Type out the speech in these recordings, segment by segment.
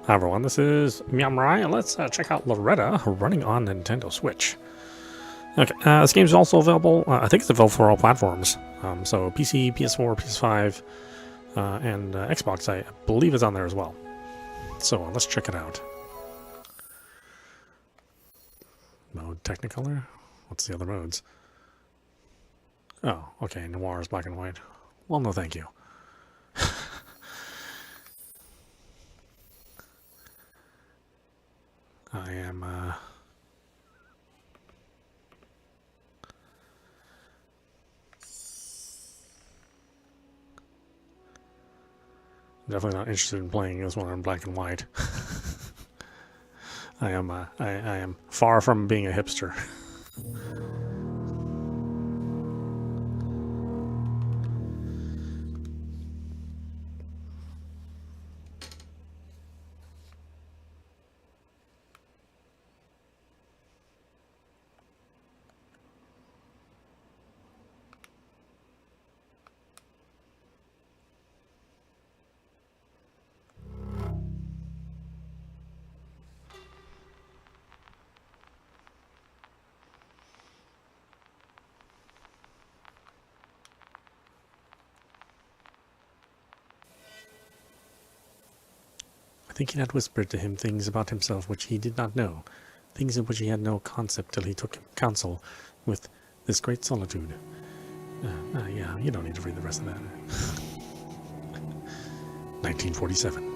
Hi everyone, this is meowmurai, and let's check out Loretta running on Nintendo Switch. Okay, this game is also available, I think it's available for all platforms. So PC, PS4, PS5, and Xbox, I believe is on there as well. So let's check it out. Mode Technicolor? What's the other modes? Oh, okay, Noir is black and white. Well, no thank you. I am, definitely not interested in playing this one in black and white. I am far from being a hipster. I think it had whispered to him things about himself which he did not know, things of which he had no concept till he took counsel with this great solitude. Yeah, you don't need to read the rest of that. 1947.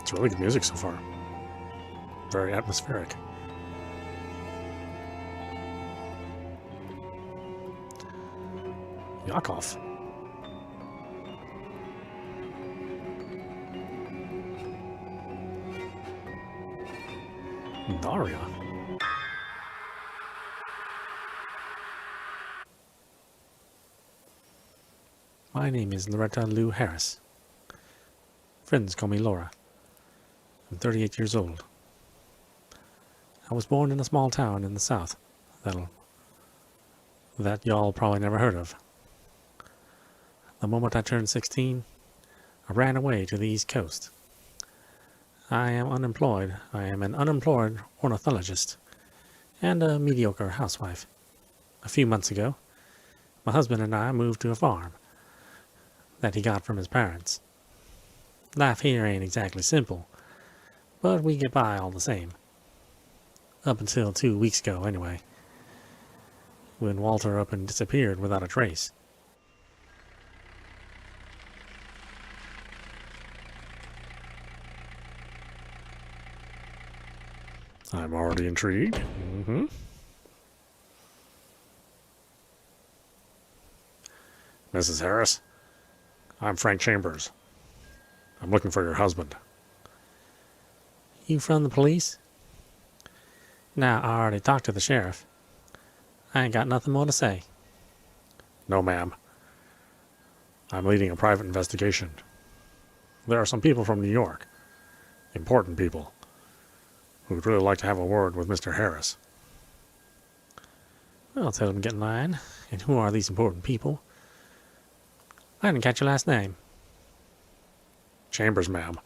It's really good music so far. Very atmospheric. Yakov. Daria. My name is Loretta Lou Harris. Friends call me Laura. I'm 38 years old. I was born in a small town in the south that y'all probably never heard of. The moment I turned 16, I ran away to the East Coast. I am unemployed. I am an unemployed ornithologist and a mediocre housewife. A few months ago, my husband and I moved to a farm that he got from his parents. Life here ain't exactly simple, but we get by all the same. Up until 2 weeks ago, anyway, when Walter up and disappeared without a trace. I'm already intrigued. Mrs. Harris, I'm Frank Chambers. I'm looking for your husband. You from the police? Now, I already talked to the sheriff. I ain't got nothing more to say. No, ma'am. I'm leading a private investigation. There are some people from New York, important people, who would really like to have a word with Mr. Harris. Well, tell them to get in line. And who are these important people? I didn't catch your last name. Chambers, ma'am.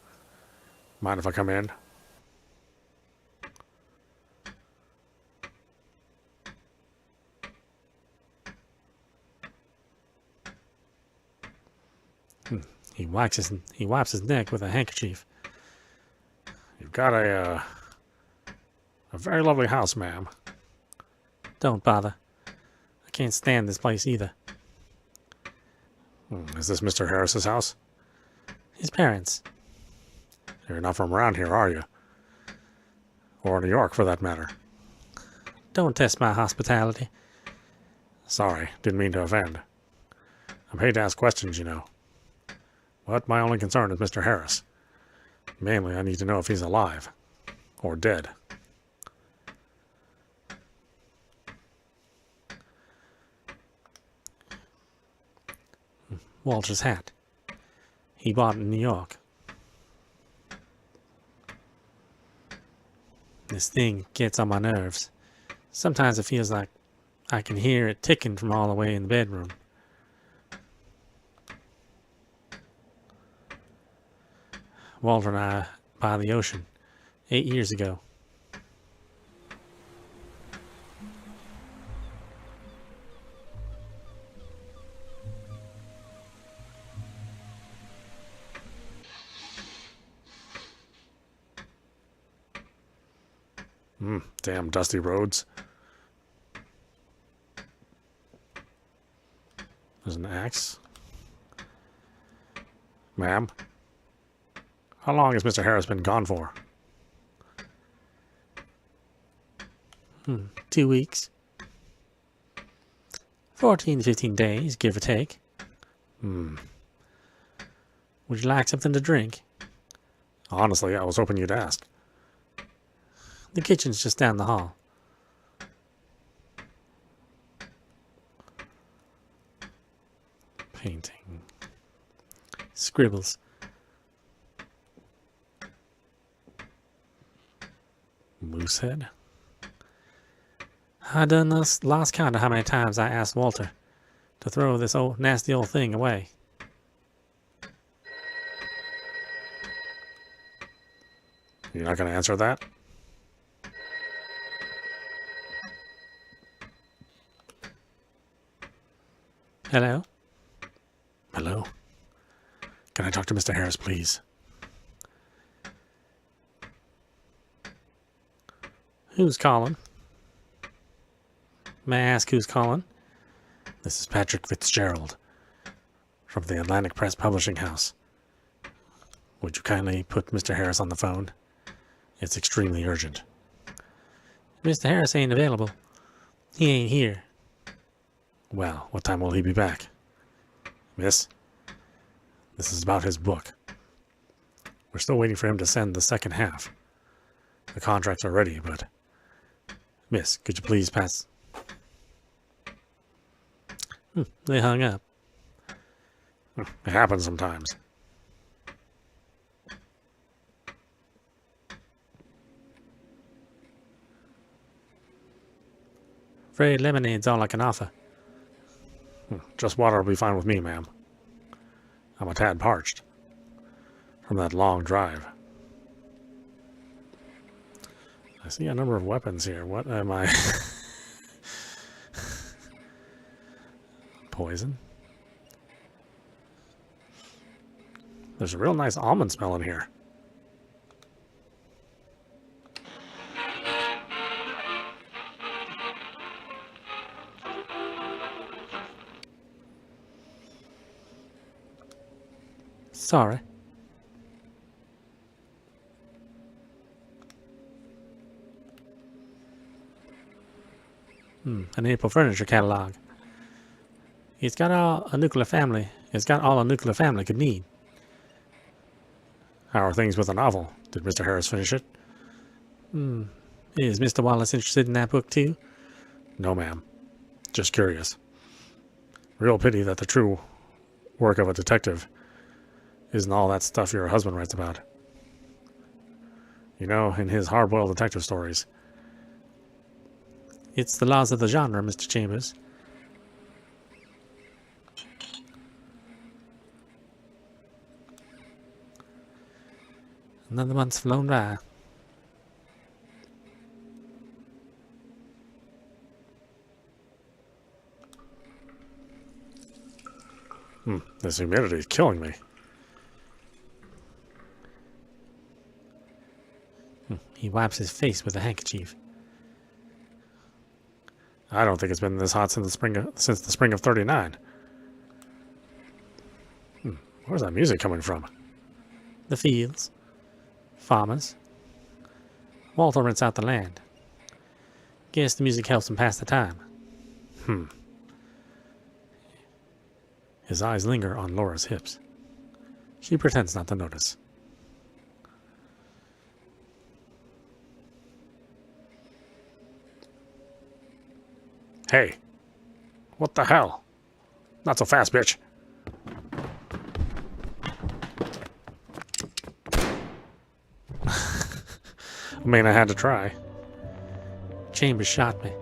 Mind if I come in? He wipes his neck with a handkerchief. You've got a very lovely house, ma'am. Don't bother. I can't stand this place either. Is this Mr. Harris's house? His parents. You're not from around here, are you? Or New York, for that matter. Don't test my hospitality. Sorry, didn't mean to offend. I'm paid to ask questions, you know. But my only concern is Mr. Harris. Mainly, I need to know if he's alive. Or dead. Walter's hat. He bought it in New York. This thing gets on my nerves. Sometimes it feels like I can hear it ticking from all the way in the bedroom. Walter and I by the ocean 8 years ago. Damn dusty roads. There's an axe. Ma'am? How long has Mr. Harris been gone for? 2 weeks. 14 to 15 days, give or take. Would you like something to drink? Honestly, I was hoping you'd ask. The kitchen's just down the hall. Painting. Scribbles. Moosehead? I done lost count of how many times I asked Walter to throw this old nasty old thing away. You're not going to answer that? Hello? Hello? Can I talk to Mr. Harris, please? Who's calling? May I ask who's calling? This is Patrick Fitzgerald from the Atlantic Press Publishing House. Would you kindly put Mr. Harris on the phone? It's extremely urgent. Mr. Harris ain't available. He ain't here. Well, what time will he be back? Miss, this is about his book. We're still waiting for him to send the second half. The contracts are ready, but... Miss, could you please pass... They hung up. It happens sometimes. Afraid lemonade's all I can offer. Just water will be fine with me, ma'am. I'm a tad parched from that long drive. I see a number of weapons here. What am I? Poison? There's a real nice almond smell in here. Sorry. An April furniture catalog. It's got all a nuclear family. It's got all a nuclear family could need. How are things with the novel? Did Mr. Harris finish it? Is Mr. Wallace interested in that book too? No, ma'am. Just curious. Real pity that the true work of a detective isn't all that stuff your husband writes about. You know, in his hard-boiled detective stories. It's the laws of the genre, Mr. Chambers. Another month's flown by. This humidity is killing me. He wipes his face with a handkerchief. I don't think it's been this hot since the spring of '39. Where's that music coming from? The fields. Farmers. Walter rents out the land. Guess the music helps him pass the time. His eyes linger on Laura's hips. She pretends not to notice. Hey, what the hell? Not so fast, bitch. I mean, I had to try. Chambers shot me.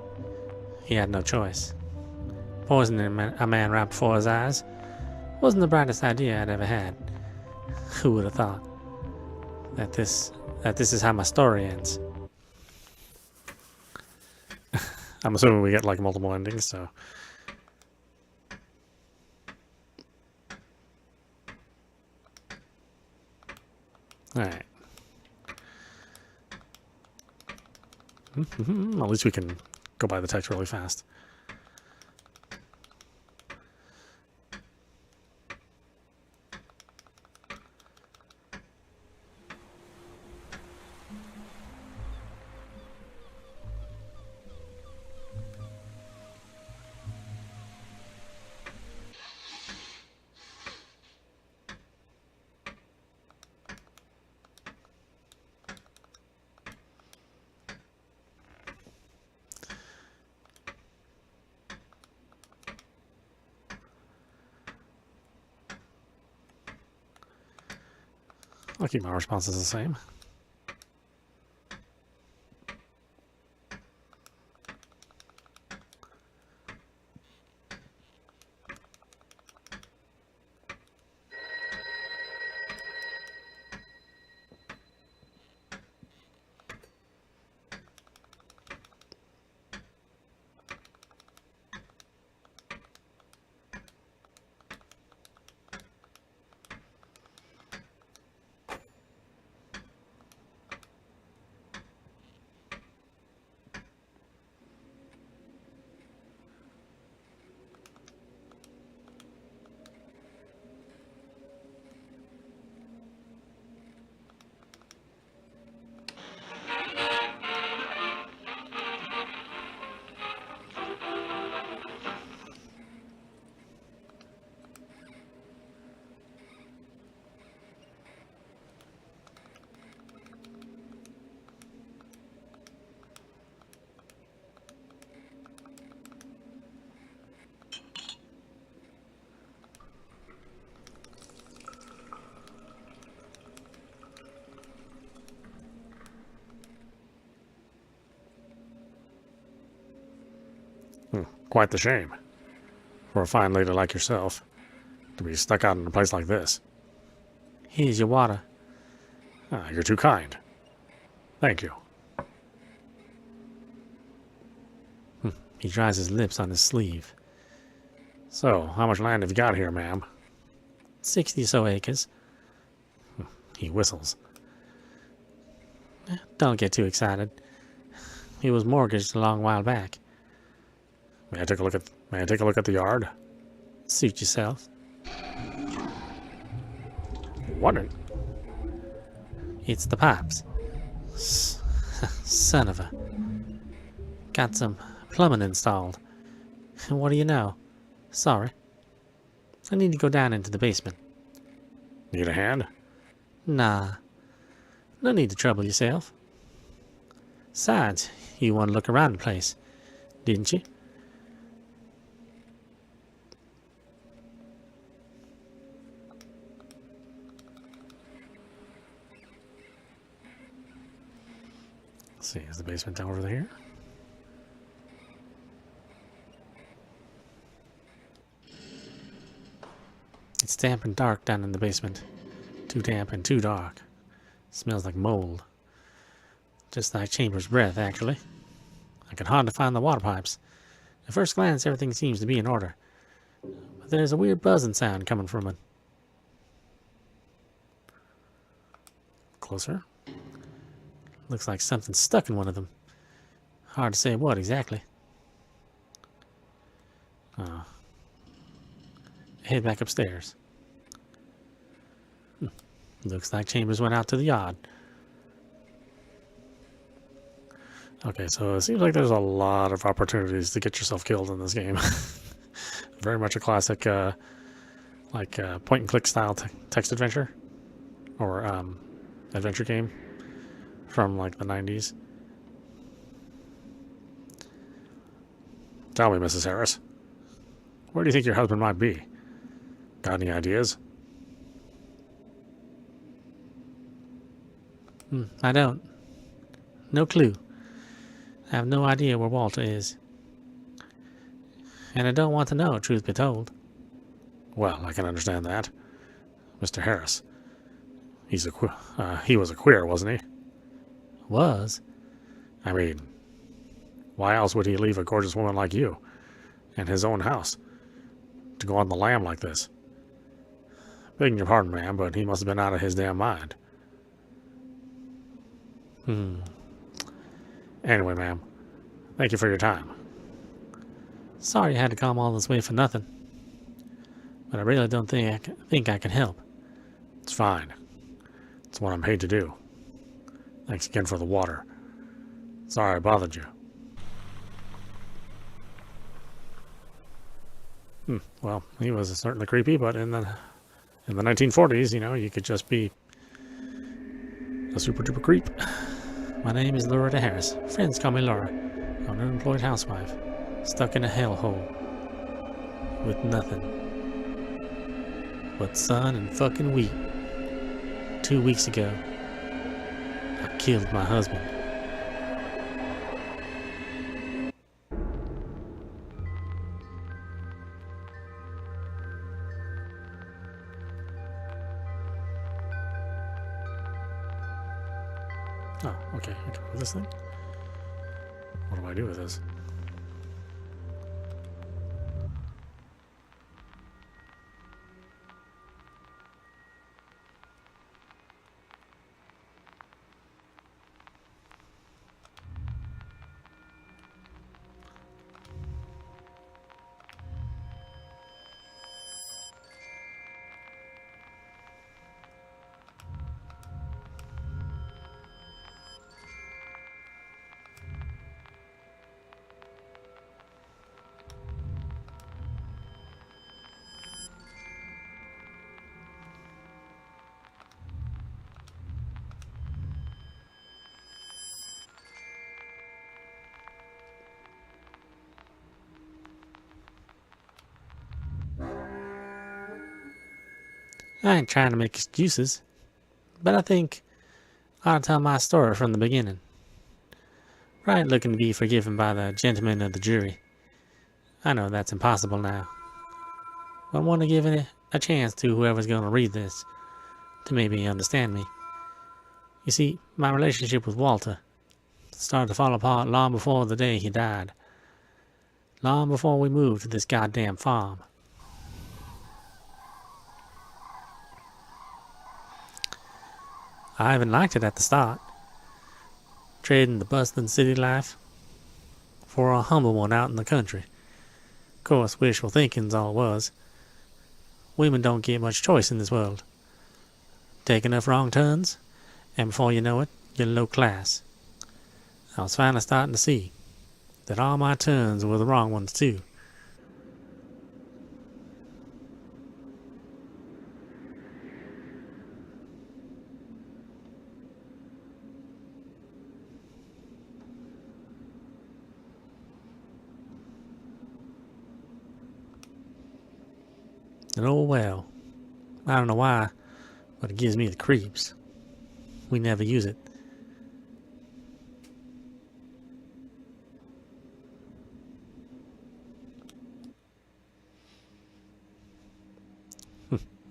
He had no choice. Poisoning a man right before his eyes wasn't the brightest idea I'd ever had. Who would have thought that this is how my story ends? I'm assuming we get like multiple endings, so. Alright. At least we can go by the text really fast. I'll keep my responses the same. Quite the shame. For a fine lady like yourself to be stuck out in a place like this. Here's your water. Ah, you're too kind. Thank you. He dries his lips on his sleeve. So, how much land have you got here, ma'am? 60 or so acres. He whistles. Don't get too excited. He was mortgaged a long while back. May I take a look at the yard? Suit yourself. What in? It's the pipes. Son of a... Got some plumbing installed. What do you know? Sorry. I need to go down into the basement. Need a hand? Nah. No need to trouble yourself. Besides, you want to look around the place, didn't you? Let's see, is the basement down over here? It's damp and dark down in the basement. Too damp and too dark. Smells like mold. Just like Chambers' breath, actually. I can hardly find the water pipes. At first glance, everything seems to be in order. But there's a weird buzzing sound coming from it. Closer? Looks like something's stuck in one of them. Hard to say what exactly. Head back upstairs. Looks like Chambers went out to the yard. Okay, so it seems like there's a lot of opportunities to get yourself killed in this game. Very much a classic, point-and-click style text adventure. Or, adventure game. From, like, the 90s. Tell me, Mrs. Harris. Where do you think your husband might be? Got any ideas? I don't. No clue. I have no idea where Walter is. And I don't want to know, truth be told. Well, I can understand that. Mr. Harris. He was a queer, wasn't he? Was? I mean, why else would he leave a gorgeous woman like you and his own house to go on the lam like this? Begging your pardon, ma'am, but he must have been out of his damn mind. Anyway, ma'am, thank you for your time. Sorry you had to come all this way for nothing. But I really don't think I can help. It's fine. It's what I'm paid to do. Thanks again for the water. Sorry I bothered you. Well, he was certainly creepy, but in the 1940s, you could just be a super duper creep. My name is Loretta Harris. Friends call me Laura. I'm an unemployed housewife, stuck in a hellhole with nothing but sun and fucking wheat. 2 weeks ago, I killed my husband. Oh, okay. I can move this thing. What do I do with this? I ain't trying to make excuses, but I think I ought to tell my story from the beginning. Right, looking to be forgiven by the gentlemen of the jury. I know that's impossible now, but I want to give it a chance to whoever's going to read this to maybe understand me. You see, my relationship with Walter started to fall apart long before the day he died. Long before we moved to this goddamn farm. I even liked it at the start, trading the bustling city life for a humble one out in the country. Of course, wishful thinking's all it was. Women don't get much choice in this world. Take enough wrong turns, and before you know it, you're low class. I was finally starting to see that all my turns were the wrong ones too. And oh well, I don't know why, but it gives me the creeps. We never use it.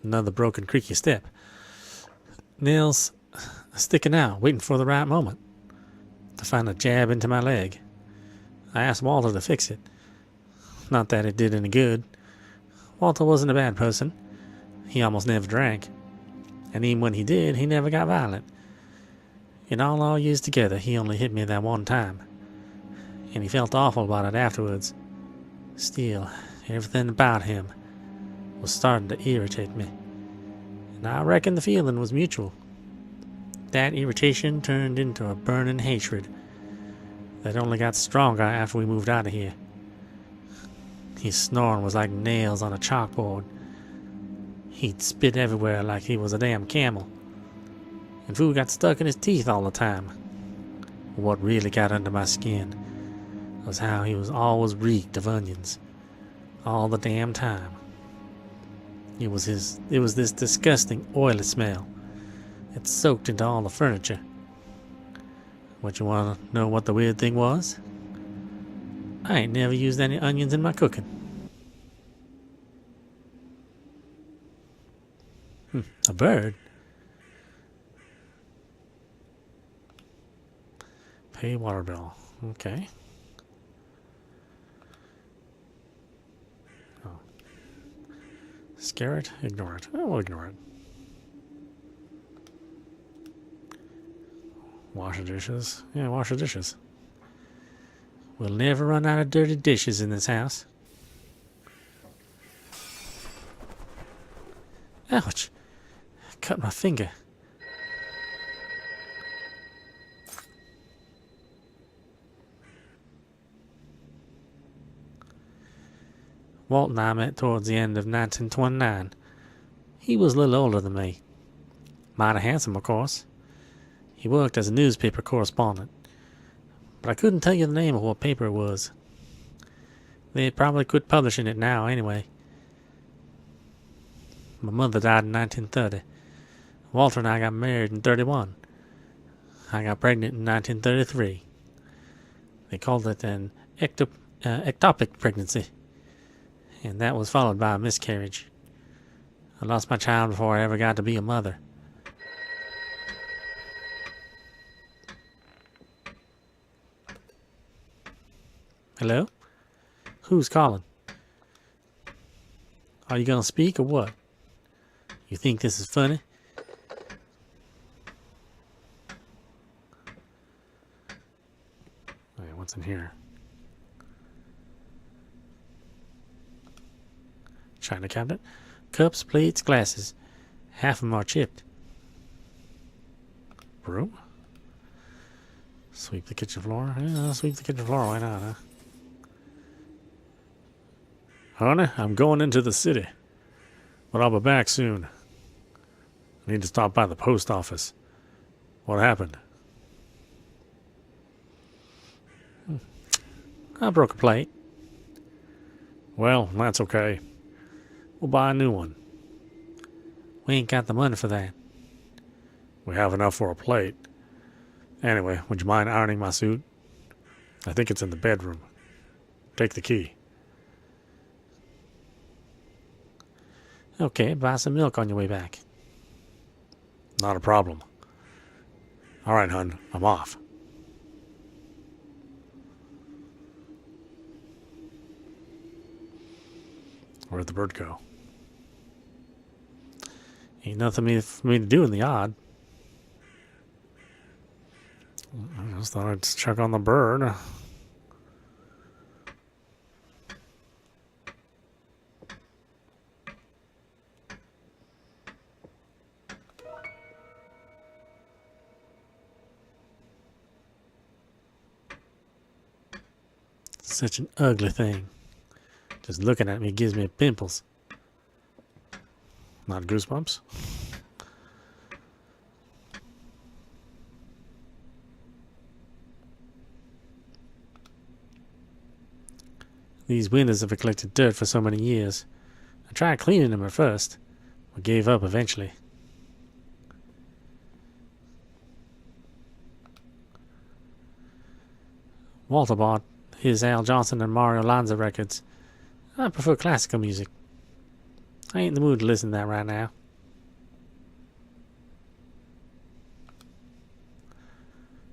Another broken creaky step. Nails sticking out, waiting for the right moment to find a jab into my leg. I asked Walter to fix it. Not that it did any good. Walter wasn't a bad person. He almost never drank. And even when he did, he never got violent. In all our years together, he only hit me that one time. And he felt awful about it afterwards. Still, everything about him was starting to irritate me. And I reckon the feeling was mutual. That irritation turned into a burning hatred that only got stronger after we moved out of here. His snoring was like nails on a chalkboard. He'd spit everywhere like he was a damn camel. And food got stuck in his teeth all the time. What really got under my skin was how he was always reeked of onions. All the damn time. It was this disgusting oily smell. It soaked into all the furniture. What, you want to know what the weird thing was? I ain't never used any onions in my cooking. A bird? Pay water bill. Okay. Oh. Scare it? Ignore it. Oh, we'll ignore it. Wash the dishes. Yeah, wash the dishes. We'll never run out of dirty dishes in this house. Ouch. Cut my finger. Walt and I met towards the end of 1929. He was a little older than me. Mighty handsome, of course. He worked as a newspaper correspondent. But I couldn't tell you the name of what paper it was. They'd probably quit publishing it now anyway. My mother died in 1930. Walter and I got married in 31. I got pregnant in 1933. They called it an ectopic pregnancy. And that was followed by a miscarriage. I lost my child before I ever got to be a mother. Hello? Who's calling? Are you gonna speak or what? You think this is funny? Wait, what's in here? China cabinet. Cups, plates, glasses. Half of them are chipped. Broom? Sweep the kitchen floor? Yeah, sweep the kitchen floor. Why not, huh? Honey, I'm going into the city. But I'll be back soon. I need to stop by the post office. What happened? I broke a plate. Well, that's okay. We'll buy a new one. We ain't got the money for that. We have enough for a plate. Anyway, would you mind ironing my suit? I think it's in the bedroom. Take the key. Okay, buy some milk on your way back. Not a problem. All right, hun, I'm off. Where'd the bird go? Ain't nothing for me to do in the odd. I just thought I'd check on the bird. Such an ugly thing. Just looking at me gives me pimples. Not goosebumps. These windows have collected dirt for so many years. I tried cleaning them at first, but gave up eventually. Walter bought his Al Johnson and Mario Lanza records. I prefer classical music. I ain't in the mood to listen to that right now.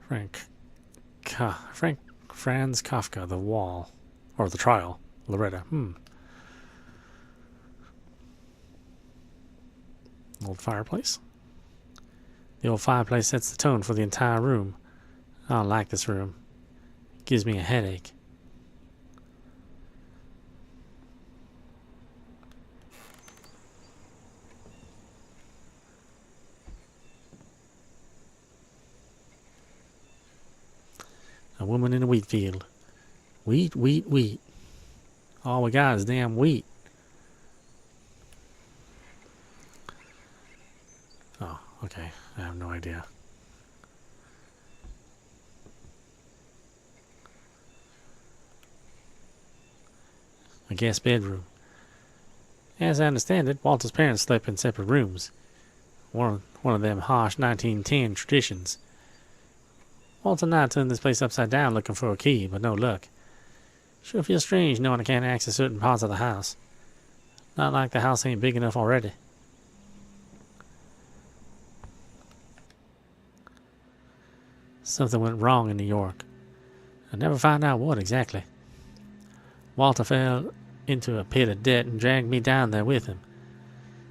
Franz Kafka, The Wall. Or The Trial. Loretta. Old fireplace. The old fireplace sets the tone for the entire room. I don't like this room. It gives me a headache. A woman in a wheat field. Wheat, wheat, wheat. All we got is damn wheat. Oh, okay. I have no idea. A guest bedroom. As I understand it, Walter's parents slept in separate rooms. One of them harsh 1910 traditions. Walter and I turned this place upside down looking for a key, but no luck. Sure feels strange knowing I can't access certain parts of the house. Not like the house ain't big enough already. Something went wrong in New York. I never found out what exactly. Walter fell into a pit of debt and dragged me down there with him.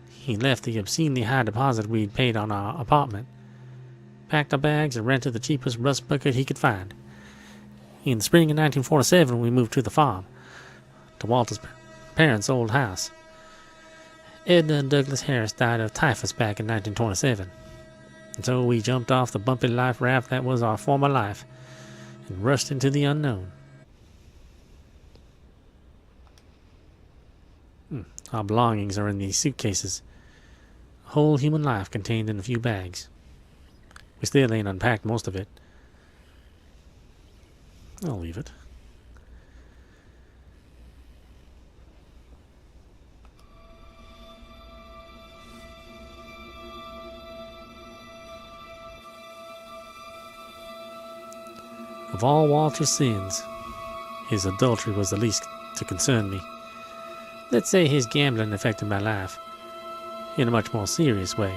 He left the obscenely high deposit we'd paid on our apartment, packed our bags, and rented the cheapest rust bucket he could find. In the spring of 1947, we moved to the farm, to Walter's parents' old house. Edna and Douglas Harris died of typhus back in 1927, and so we jumped off the bumpy life raft that was our former life and rushed into the unknown. Our belongings are in these suitcases, a whole human life contained in a few bags. We still ain't unpacked most of it. I'll leave it. Of all Walter's sins, his adultery was the least to concern me. Let's say his gambling affected my life in a much more serious way.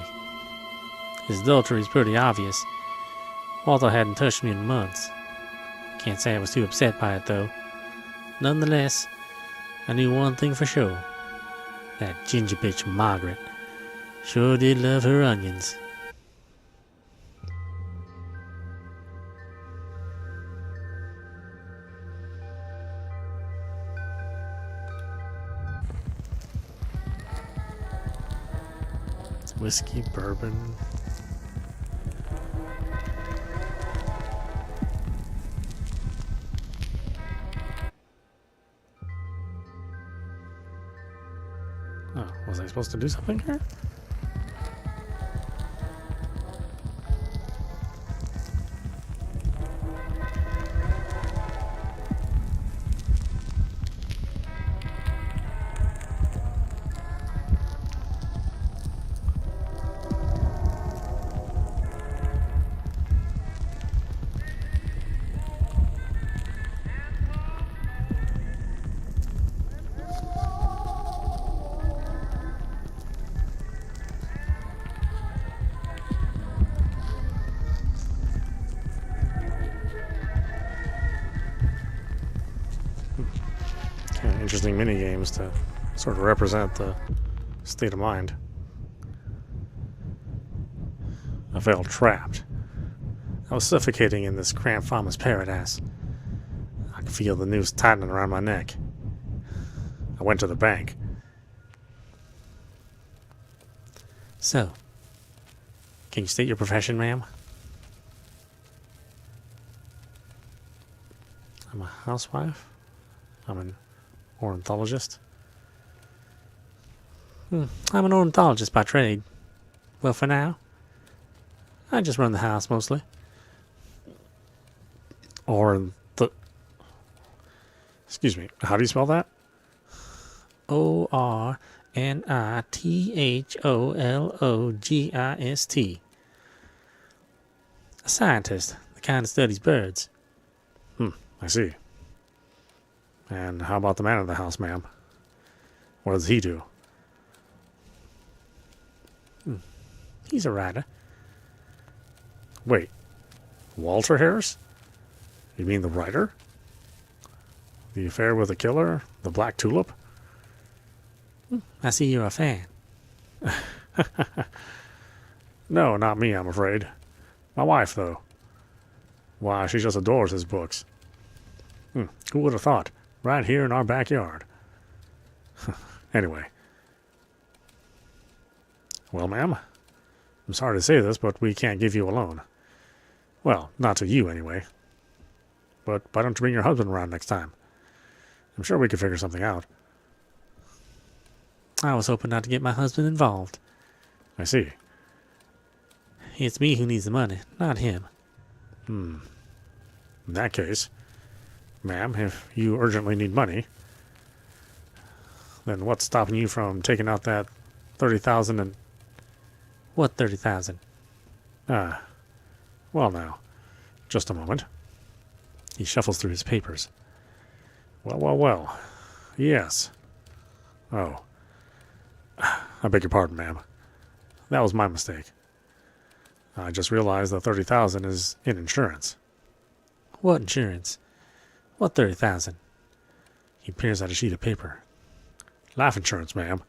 His adultery is pretty obvious. Walter hadn't touched me in months. Can't say I was too upset by it, though. Nonetheless, I knew one thing for sure. That ginger bitch Margaret sure did love her onions. Whiskey, bourbon. Oh, was I supposed to do something here? Interesting mini games to sort of represent the state of mind. I felt trapped. I was suffocating in this cramped farmer's paradise. I could feel the noose tightening around my neck. I went to the bank. So, can you state your profession, ma'am? I'm a housewife. I'm an ornithologist. I'm an ornithologist by trade. Well, for now, I just run the house mostly. Excuse me, how do you spell that? Ornithologist. A scientist, the kind that studies birds. I see. And how about the man of the house, ma'am? What does he do? He's a writer. Wait, Walter Harris? You mean the writer? The affair with the killer? The Black Tulip? I see you're a fan. No, not me, I'm afraid. My wife, though. Why, she just adores his books. Who would have thought? Right here in our backyard. Anyway. Well, ma'am, I'm sorry to say this, but we can't give you a loan. Well, not to you, anyway. But why don't you bring your husband around next time? I'm sure we could figure something out. I was hoping not to get my husband involved. I see. It's me who needs the money, not him. In that case, ma'am, if you urgently need money, then what's stopping you from taking out that $30,000 and... What $30,000? Well now, Just a moment. He shuffles through his papers. Well. Yes. Oh. I beg your pardon, ma'am. That was my mistake. I just realized the $30,000 is in insurance. What insurance? What 30,000? He peers at a sheet of paper. Life insurance, ma'am.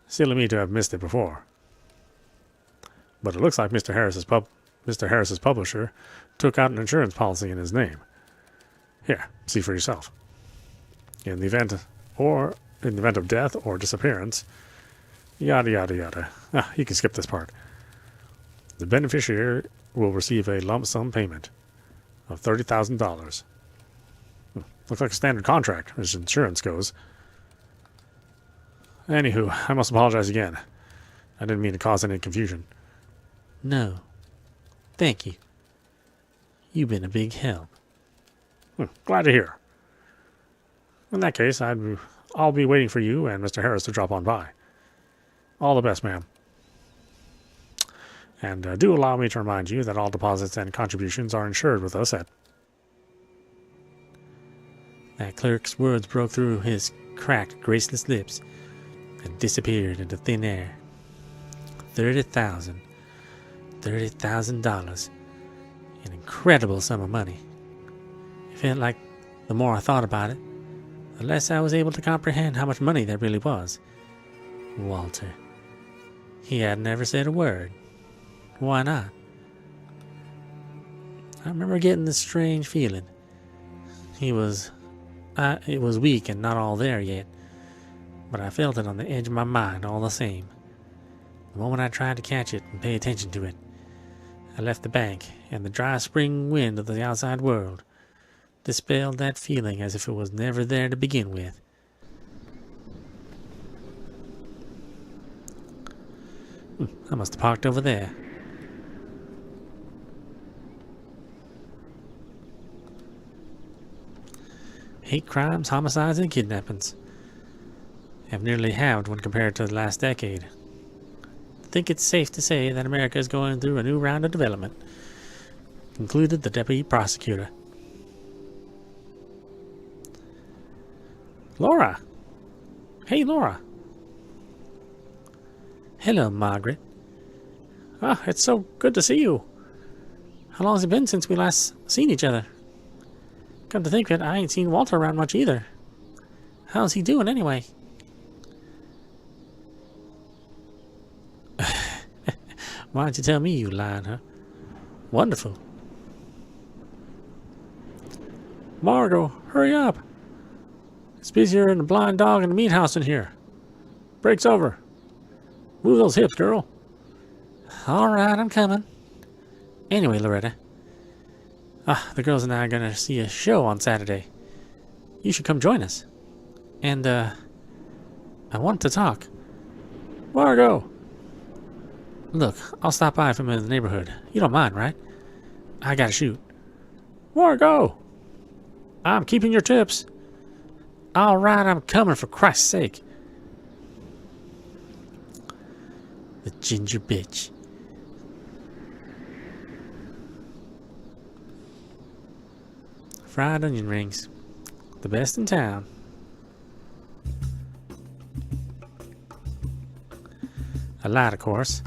Silly me to have missed it before. But it looks like Mr. Harris's publisher took out an insurance policy in his name. Here, see for yourself. In the event of death or disappearance, yada yada yada. You can skip this part. The beneficiary will receive a lump sum payment of $30,000. Looks like a standard contract as insurance goes. Anywho, I must apologize again. I didn't mean to cause any confusion. No. Thank you. You've been a big help. Glad to hear. In that case, I'll be waiting for you and Mr. Harris to drop on by. All the best, ma'am. And do allow me to remind you that all deposits and contributions are insured with us at... That clerk's words broke through his cracked, graceless lips and disappeared into thin air. $30,000. $30,000. An incredible sum of money. It felt like the more I thought about it, the less I was able to comprehend how much money there really was. Walter. He had never said a word. Why not? I remember getting this strange feeling. It was weak and not all there yet, but I felt it on the edge of my mind all the same. The moment I tried to catch it and pay attention to it, I left the bank, and the dry spring wind of the outside world dispelled that feeling as if it was never there to begin with. I must have parked over there. Hate crimes, homicides, and kidnappings have nearly halved when compared to the last decade. I think it's safe to say that America is going through a new round of development, concluded the deputy prosecutor. Laura! Hey, Laura! Hello, Margaret. It's so good to see you. How long has it been since we last seen each other? Come to think of it, I ain't seen Walter around much either. How's he doing anyway? Why don't you tell me, you lying, huh? Wonderful. Margot, hurry up. It's busier than a blind dog in a meat house in here. Break's over. Move those hips, girl. All right, I'm coming. Anyway, Loretta. The girls and I are going to see a show on Saturday. You should come join us. And, I want to talk. Margot! Look, I'll stop by if I'm in the neighborhood. You don't mind, right? I gotta shoot. Margot! I'm keeping your tips. All right, I'm coming, for Christ's sake. The ginger bitch. Fried onion rings. The best in town. I lied, of course.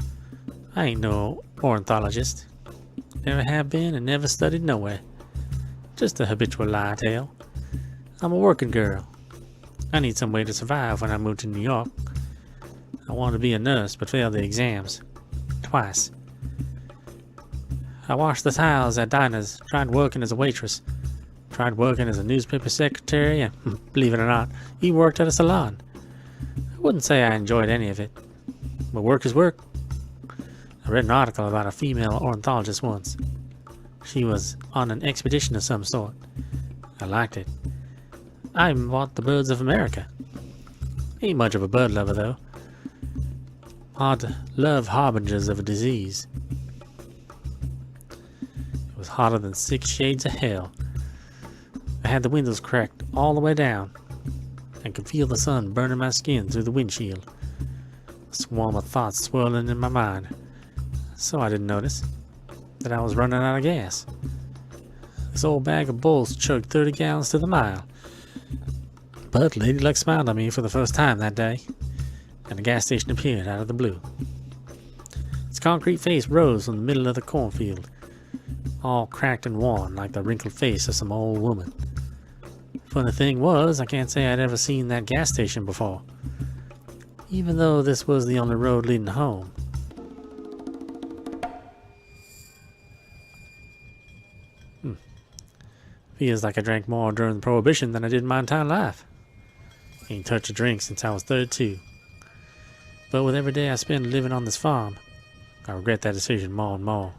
I ain't no ornithologist. Never have been and never studied nowhere. Just a habitual lie tale. I'm a working girl. I need some way to survive when I move to New York. I wanted to be a nurse but failed the exams. Twice. I washed the tiles at diners, tried working as a waitress, tried working as a newspaper secretary, and, believe it or not, even worked at a salon. I wouldn't say I enjoyed any of it, but work is work. I read an article about a female ornithologist once. She was on an expedition of some sort. I liked it. I even bought the Birds of America. Ain't much of a bird lover, though. Hard to love harbingers of a disease. It was hotter than 6 shades of hell. I had the windows cracked all the way down and could feel the sun burning my skin through the windshield. A swarm of thoughts swirling in my mind, so I didn't notice. that I was running out of gas. This old bag of bolts chugged 30 gallons to the mile. But Lady Luck smiled at me for the first time that day, and the gas station appeared out of the blue. Its concrete face rose from the middle of the cornfield, all cracked and worn like the wrinkled face of some old woman. Funny thing was, I can't say I'd ever seen that gas station before, even though this was the only road leading home. Feels like I drank more during Prohibition than I did in my entire life. Ain't touched a drink since I was 32. But with every day I spend living on this farm, I regret that decision more and more.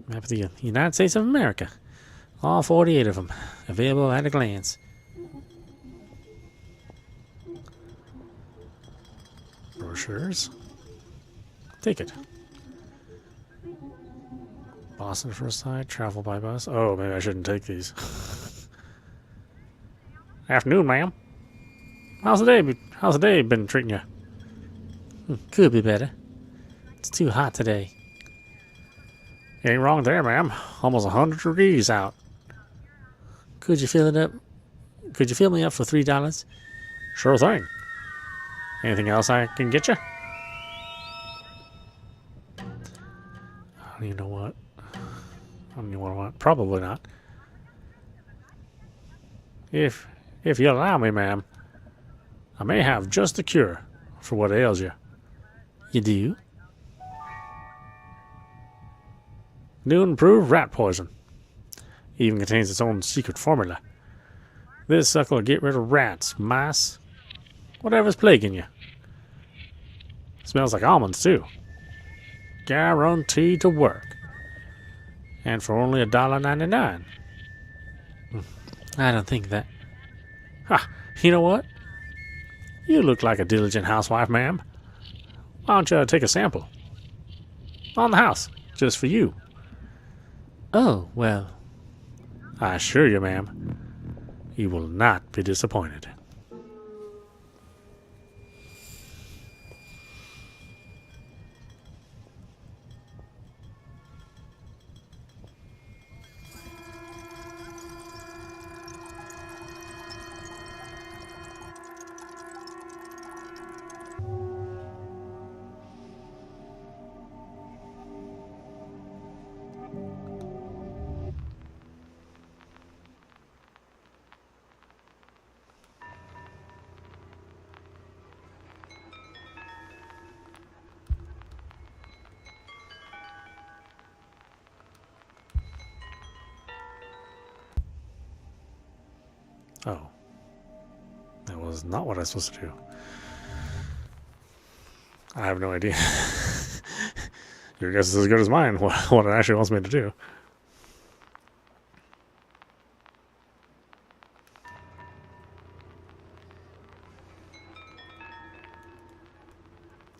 Map of the United States of America. All 48 of them. Available at a glance. Brochures. Take it. Boston first side. Travel by bus. Oh, maybe I shouldn't take these. Afternoon, ma'am. How's the day been treating you? Could be better. It's too hot today. Ain't wrong there, ma'am. Almost 100 degrees out. Could you fill it up? Could you fill me up for $3? Sure thing. Anything else I can get you? I don't even know what. I don't even want. Probably not. If you allow me, ma'am, I may have just the cure for what ails you. You do? New and improved rat poison. Even contains its own secret formula. This sucker will get rid of rats, mice, whatever's plaguing you. Smells like almonds, too. Guaranteed to work. And for only $1.99. I don't think that. Ha! You know what? You look like a diligent housewife, ma'am. Why don't you take a sample? On the house, just for you. Oh, well. I assure you, ma'am, you will not be disappointed. Oh. That was not what I was supposed to do. I have no idea. Your guess is as good as mine, what it actually wants me to do.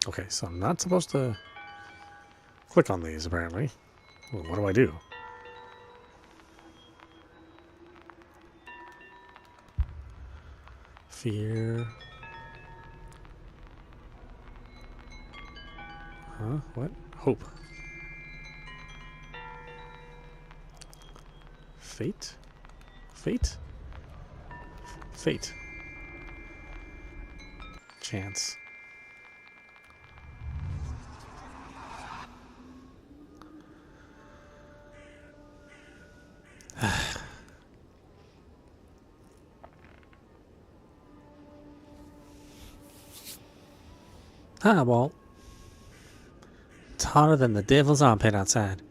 Okay, so I'm not supposed to click on these, apparently. Well, what do I do? Fear. Huh? What? Hope. Fate? Fate? Fate. Chance. Hi, Walt. It's hotter than the devil's armpit outside.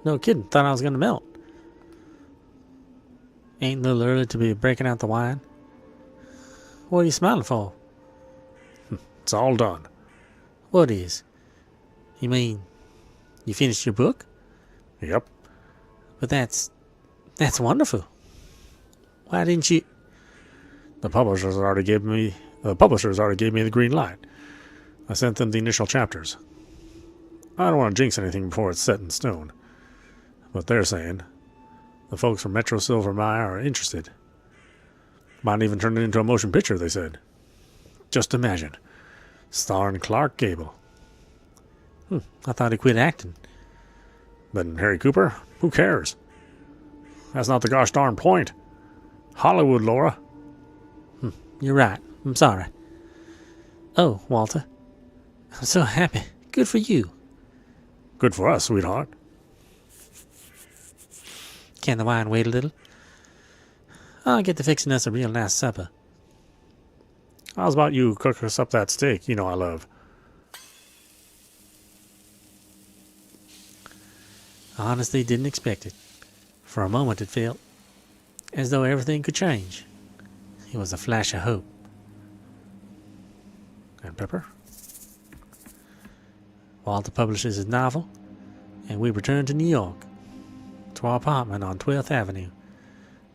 No kidding, thought I was gonna melt. Ain't a little early to be breaking out the wine. What are you smiling for? It's all done. What is? You mean, you finished your book? Yep. But that's wonderful. Why didn't you... The publishers already gave me the green light. I sent them the initial chapters. I don't want to jinx anything before it's set in stone. But they're saying the folks from Metro Silver Maya are interested. Might even turn it into a motion picture, they said. Just imagine. Starring Clark Gable. I thought he quit acting. Then Harry Cooper? Who cares? That's not the gosh darn point. Hollywood, Laura. You're right. I'm sorry. Oh, Walter. I'm so happy. Good for you. Good for us, sweetheart. Can the wine wait a little? I'll get to fixing us a real nice supper. How's about you cook us up that steak you know I love? I honestly didn't expect it. For a moment it felt as though everything could change. It was a flash of hope. And Pepper? Walter publishes his novel, and we return to New York, to our apartment on 12th Avenue,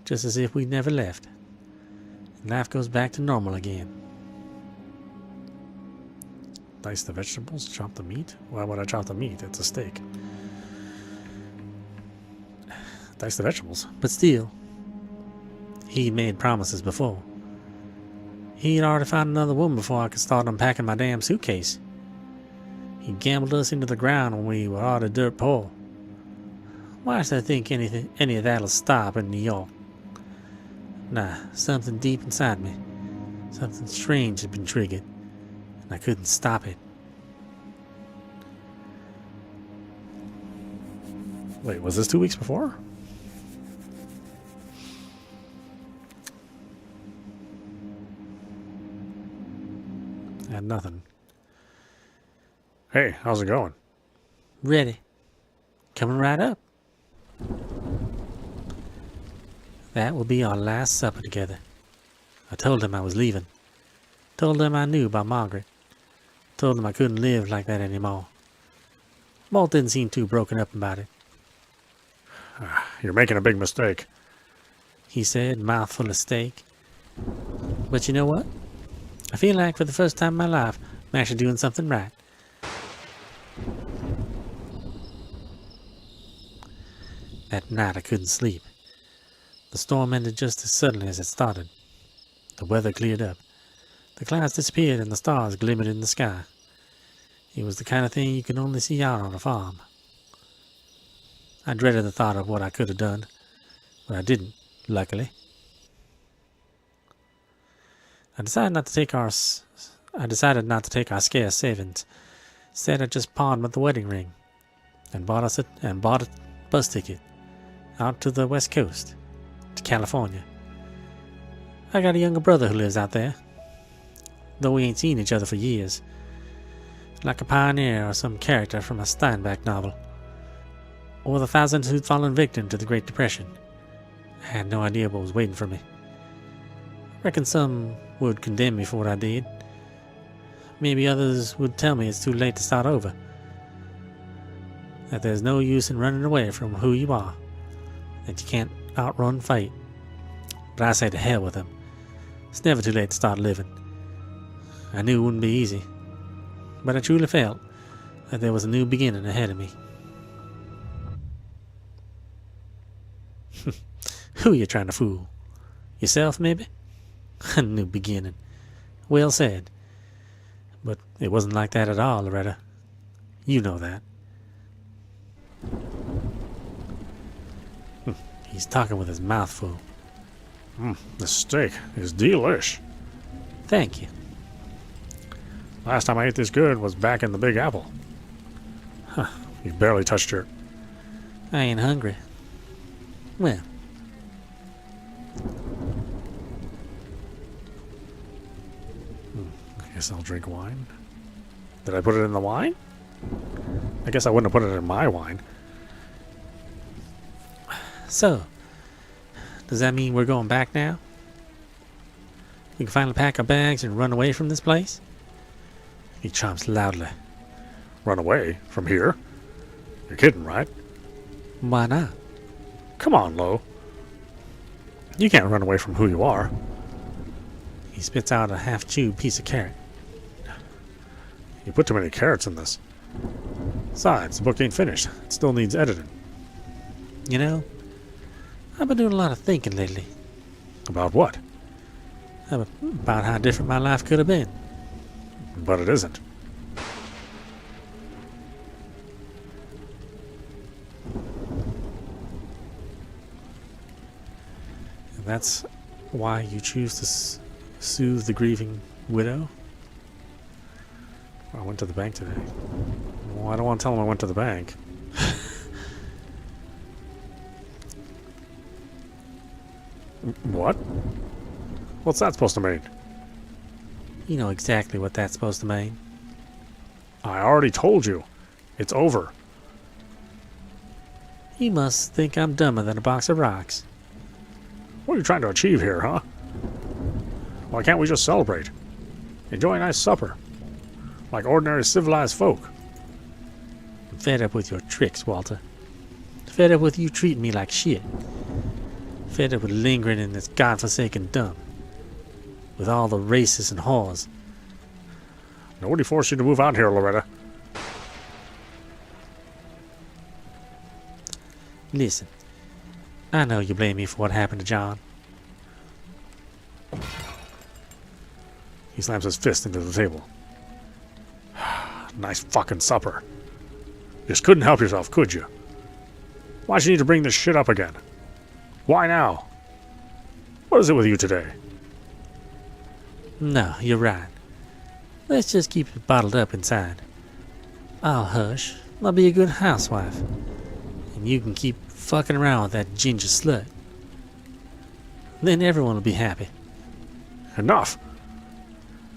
just as if we'd never left. And life goes back to normal again. Dice the vegetables, chop the meat? Why would I chop the meat? It's a steak. Dice the vegetables. But still, he'd made promises before. He'd already found another woman before I could start unpacking my damn suitcase. He gambled us into the ground when we were already dirt poor. Why should I think any of that'll stop in New York? Nah, something deep inside me, something strange had been triggered, and I couldn't stop it. Wait, was this 2 weeks before? I had nothing. Hey, how's it going? Ready. Coming right up. That will be our last supper together. I told him I was leaving. Told him I knew about Margaret. Told him I couldn't live like that anymore. Walt didn't seem too broken up about it. You're making a big mistake. He said, mouthful of steak. But you know what? I feel like for the first time in my life, I'm actually doing something right. That night I couldn't sleep. The storm ended just as suddenly as it started. The weather cleared up. The clouds disappeared and the stars glimmered in the sky. It was the kind of thing you can only see out on a farm. I dreaded the thought of what I could have done, but I didn't, luckily. I decided not to take our scarce savings. Instead, I just pawned the wedding ring and bought a bus ticket out to the West Coast, to California. I got a younger brother who lives out there, though we ain't seen each other for years. Like a pioneer or some character from a Steinbeck novel, or the thousands who'd fallen victim to the Great Depression. I had no idea what was waiting for me. Reckon some would condemn me for what I did. Maybe others would tell me it's too late to start over. That there's no use in running away from who you are. That you can't outrun fate. But I say to hell with them. It's never too late to start living. I knew it wouldn't be easy. But I truly felt that there was a new beginning ahead of me. Who are you trying to fool? Yourself, maybe? A new beginning. Well said. But it wasn't like that at all, Loretta. You know that. He's talking with his mouth full. The steak is delish. Thank you. Last time I ate this good was back in the Big Apple. You barely touched your... I ain't hungry. Well, I guess I'll drink wine. Did I put it in the wine? I guess I wouldn't have put it in my wine. so, does that mean we're going back now? We can finally pack our bags and run away from this place? He chomps loudly. Run away from here? You're kidding, right? Why not? Come on, Lo. You can't run away from who you are. He spits out a half-chewed piece of carrot. You put too many carrots in this. Besides, the book ain't finished. It still needs editing. You know, I've been doing a lot of thinking lately. About what? About how different my life could have been but it isn't. And that's why you choose to soothe the grieving widow? I went to the bank today. Well, I don't want to tell him I went to the bank. What? What's that supposed to mean? You know exactly what that's supposed to mean. I already told you. It's over. You must think I'm dumber than a box of rocks. What are you trying to achieve here, huh? Why can't we just celebrate? Enjoy a nice supper. Like ordinary civilized folk. I'm fed up with your tricks, Walter. Fed up with you treating me like shit. Fed up with lingering in this godforsaken dump. With all the racists and whores. Nobody forced you to move out here, Loretta. Listen, I know you blame me for what happened to John. He slams his fist into the table. Nice fucking supper. You just couldn't help yourself, could you? Why'd you need to bring this shit up again? Why now? What is it with you today? No, you're right. Let's just keep it bottled up inside. I'll hush. I'll be a good housewife. And you can keep fucking around with that ginger slut. Then everyone will be happy. Enough.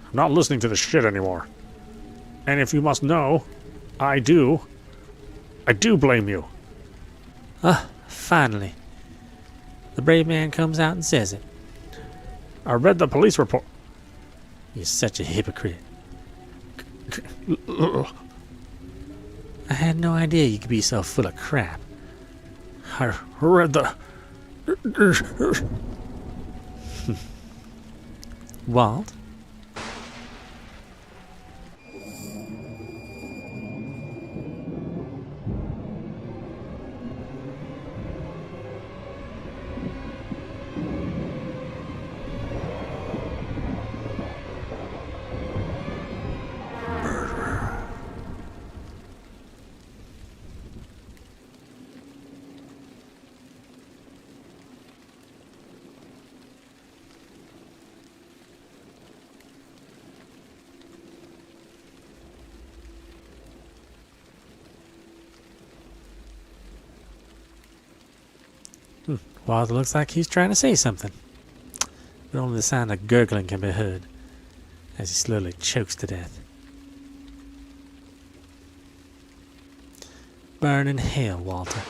I'm not listening to this shit anymore. And if you must know, I do blame you. Ah, finally. The brave man comes out and says it. I read the police report. You're such a hypocrite. I had no idea you could be so full of crap. I read the... Walt? Walt looks like he's trying to say something. But only the sound of gurgling can be heard as he slowly chokes to death. Burn in hell, Walter.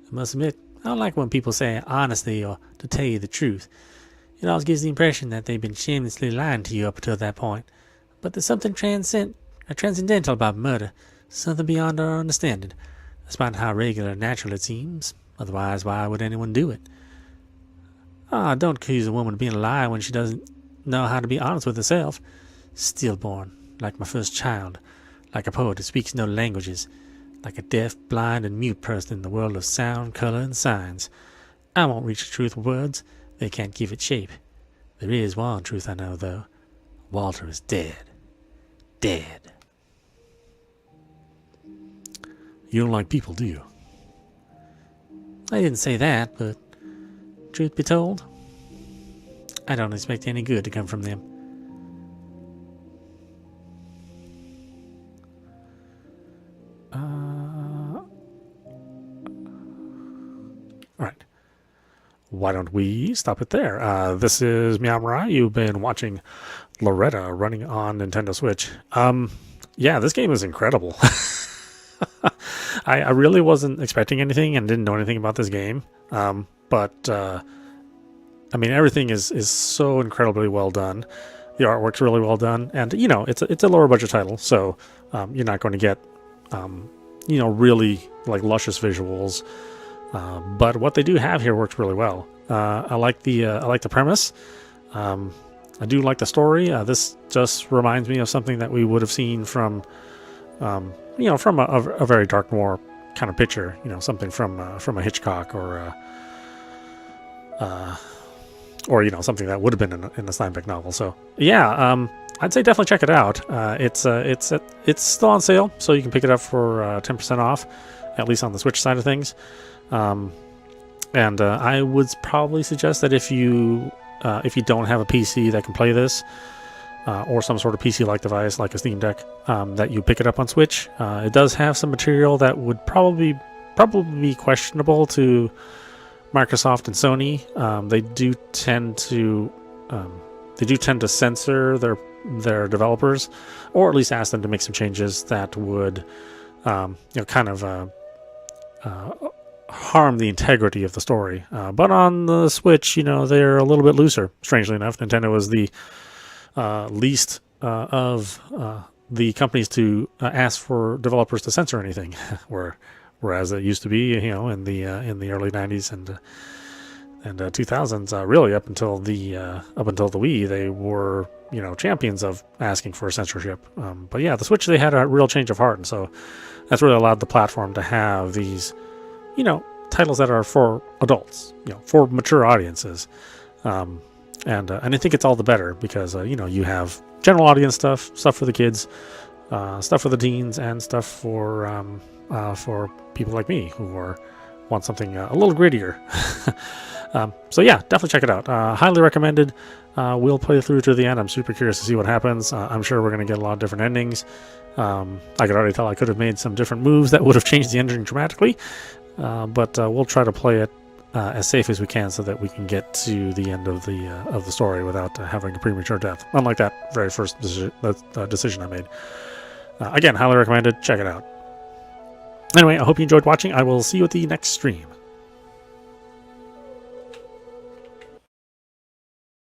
I must admit, I don't like when people say honesty or to tell you the truth. It always gives the impression that they've been shamelessly lying to you up until that point. But there's something transcendental about murder, something beyond our understanding, despite how regular and natural it seems. Otherwise, why would anyone do it? Don't accuse a woman of being a liar when she doesn't know how to be honest with herself. Stillborn, like my first child, like a poet who speaks no languages, like a deaf, blind, and mute person in the world of sound, color, and signs. I won't reach the truth with words. They can't give it shape. There is one truth I know, though. Walter is dead. Dead. You don't like people, do you? I didn't say that, but truth be told, I don't expect any good to come from them. Alright. Why don't we stop it there? This is meowmurai. You've been watching Loretta running on Nintendo Switch. Yeah, this game is incredible. I really wasn't expecting anything and didn't know anything about this game. But I mean, everything is so incredibly well done. The artwork's really well done. And, you know, it's a lower budget title. So you're not going to get, you know, really like luscious visuals. But what they do have here works really well. I like the premise. I do like the story. This just reminds me of something that we would have seen from, you know, from a very dark noir kind of picture. You know, something from a Hitchcock or or something that would have been in a Steinbeck novel. So yeah, I'd say definitely check it out. It's still on sale, so you can pick it up for 10% off, at least on the Switch side of things. And I would probably suggest that if you don't have a PC that can play this, or some sort of PC-like device like a Steam Deck, that you pick it up on Switch. It does have some material that would probably be questionable to Microsoft and Sony. They do tend to censor their developers, or at least ask them to make some changes that would kind of harm the integrity of the story. But on the Switch, they're a little bit looser. Strangely enough, Nintendo was the least of the companies to ask for developers to censor anything, whereas it used to be, in the early '90s and 2000s, really up until the Wii, they were champions of asking for censorship. But yeah, the Switch, they had a real change of heart, and so that's really allowed the platform to have these titles that are for adults, for mature audiences. And I think it's all the better because you have general audience stuff for the kids, stuff for the teens, and stuff for people like me who want something a little grittier. So yeah, definitely check it out. Highly recommended. We'll play through to the end. I'm super curious to see what happens. I'm sure we're going to get a lot of different endings. I could already tell I could have made some different moves that would have changed the ending dramatically. But we'll try to play it as safe as we can so that we can get to the end of the story without having a premature death. Unlike that very first decision I made. Again, highly recommended. Check it out. Anyway, I hope you enjoyed watching. I will see you at the next stream.